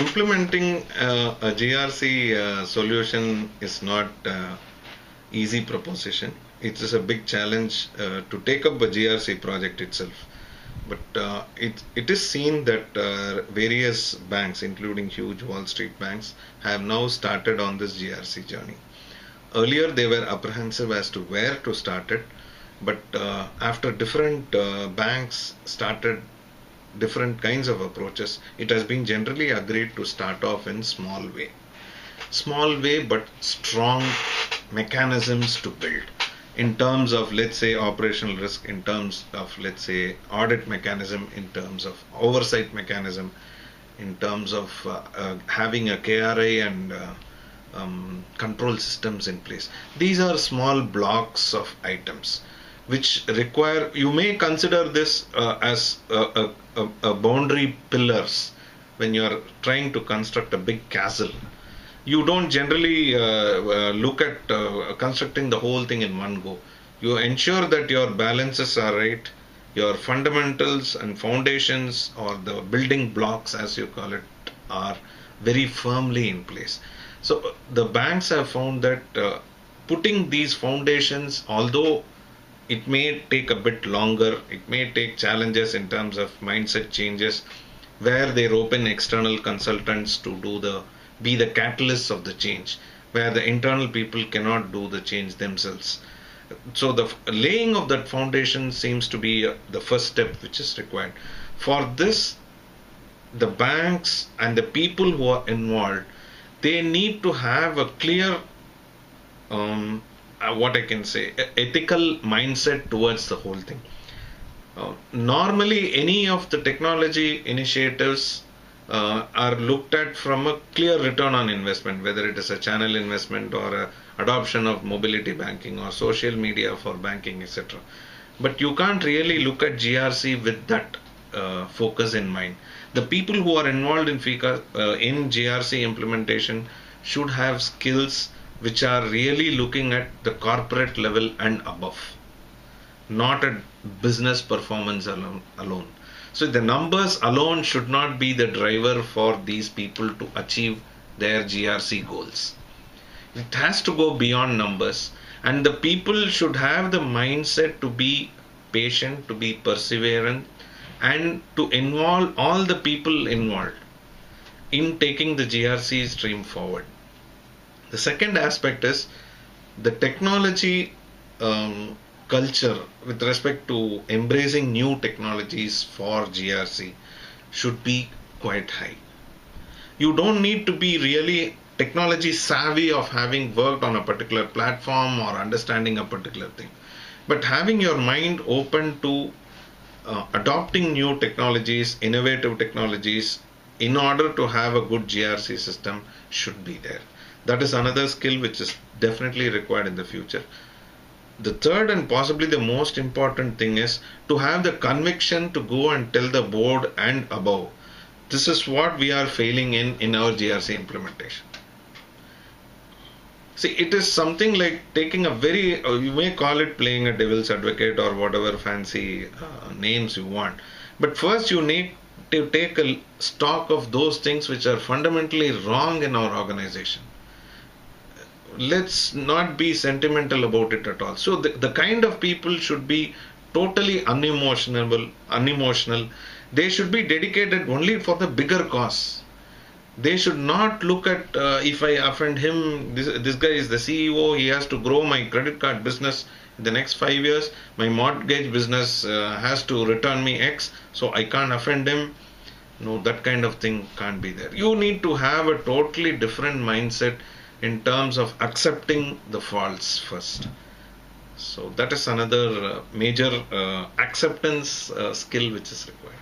implementing a GRC solution is not easy proposition. It is a big challenge to take up a GRC project itself. But it is seen that various banks, including huge Wall Street banks, have now started on this GRC journey. Earlier, they were apprehensive as to where to start it, but after different banks started different kinds of approaches, it has been generally agreed to start off in small way. Small way, but strong mechanisms to build in terms of, let's say, operational risk, in terms of, let's say, audit mechanism, in terms of oversight mechanism, in terms of having a KRA and control systems in place. These are small blocks of items which require, you may consider this as a boundary pillars when you are trying to construct a big castle. You don't generally look at constructing the whole thing in one go. You ensure that your balances are right, your fundamentals and foundations, or the building blocks as you call it, are very firmly in place. So the banks have found that putting these foundations, although it may take a bit longer, it may take challenges in terms of mindset changes, where they rope in external consultants to be the catalysts of the change, where the internal people cannot do the change themselves. So the laying of that foundation seems to be the first step which is required. For this, the banks and the people who are involved, they need to have a clear, what I can say, ethical mindset towards the whole thing. Normally, any of the technology initiatives are looked at from a clear return on investment, whether it is a channel investment or a adoption of mobility banking or social media for banking, etc. But you can't really look at GRC with that focus in mind. The people who are involved in GRC implementation should have skills which are really looking at the corporate level and above, not at business performance alone. So the numbers alone should not be the driver for these people to achieve their GRC goals. It has to go beyond numbers, and the people should have the mindset to be patient, to be perseverant, and to involve all the people involved in taking the GRC stream forward. The second aspect is the technology culture with respect to embracing new technologies for GRC should be quite high. You don't need to be really technology savvy of having worked on a particular platform or understanding a particular thing, but having your mind open to adopting new technologies, innovative technologies, in order to have a good GRC system should be there. That is another skill which is definitely required in the future. The third and possibly the most important thing is to have the conviction to go and tell the board and above, this is what we are failing in our GRC implementation. See, it is something like taking a very, you may call it playing a devil's advocate or whatever fancy names you want. But first you need to take a stock of those things which are fundamentally wrong in our organization. Let's not be sentimental about it at all. So the kind of people should be totally unemotional. They should be dedicated only for the bigger cause. They should not look at if I offend him, this guy is the CEO, he has to grow my credit card business in the next 5 years. My mortgage business has to return me X, so I can't offend him. No, that kind of thing can't be there. You need to have a totally different mindset in terms of accepting the faults first. So that is another major acceptance skill which is required.